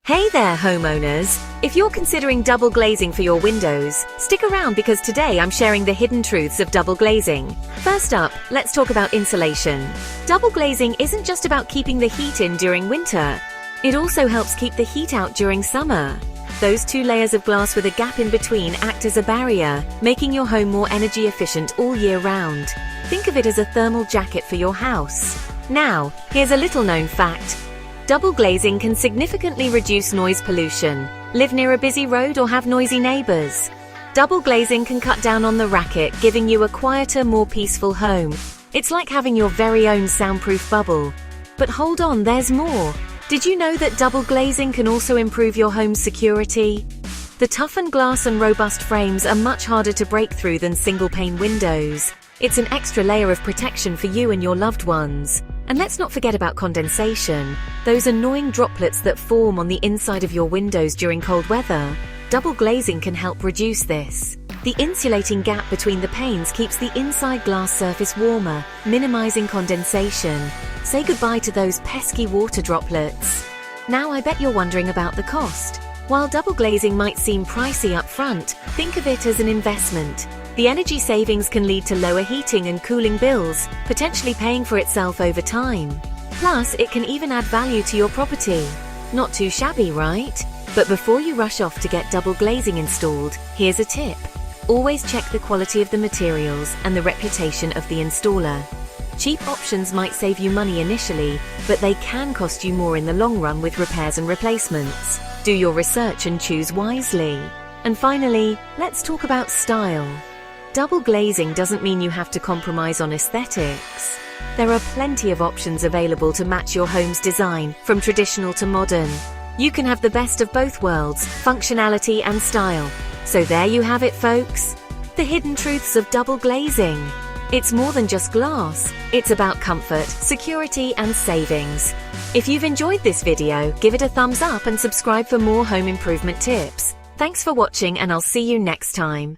Hey there, homeowners! If you're considering double glazing for your windows, stick around because today I'm sharing the hidden truths of double glazing. First up, let's talk about insulation. Double glazing isn't just about keeping the heat in during winter. It also helps keep the heat out during summer. Those two layers of glass with a gap in between act as a barrier, making your home more energy efficient all year round. Think of it as a thermal jacket for your house. Now, here's a little known fact. Double glazing can significantly reduce noise pollution. Live near a busy road or have noisy neighbors? Double glazing can cut down on the racket, giving you a quieter, more peaceful home. It's like having your very own soundproof bubble. But hold on, there's more. Did you know that double glazing can also improve your home's security? The toughened glass and robust frames are much harder to break through than single-pane windows. It's an extra layer of protection for you and your loved ones. And let's not forget about condensation, those annoying droplets that form on the inside of your windows during cold weather. Double glazing can help reduce this. The insulating gap between the panes keeps the inside glass surface warmer, minimizing condensation. Say goodbye to those pesky water droplets. Now I bet you're wondering about the cost. While double glazing might seem pricey up front, think of it as an investment. The energy savings can lead to lower heating and cooling bills, potentially paying for itself over time. Plus, it can even add value to your property. Not too shabby, right? But before you rush off to get double glazing installed, here's a tip. Always check the quality of the materials and the reputation of the installer. Cheap options might save you money initially, but they can cost you more in the long run with repairs and replacements. Do your research and choose wisely. And finally, let's talk about style. Double glazing doesn't mean you have to compromise on aesthetics. There are plenty of options available to match your home's design, from traditional to modern. You can have the best of both worlds, functionality and style. So there you have it, folks. The hidden truths of double glazing. It's more than just glass. It's about comfort, security and savings. If you've enjoyed this video, give it a thumbs up and subscribe for more home improvement tips. Thanks for watching and I'll see you next time.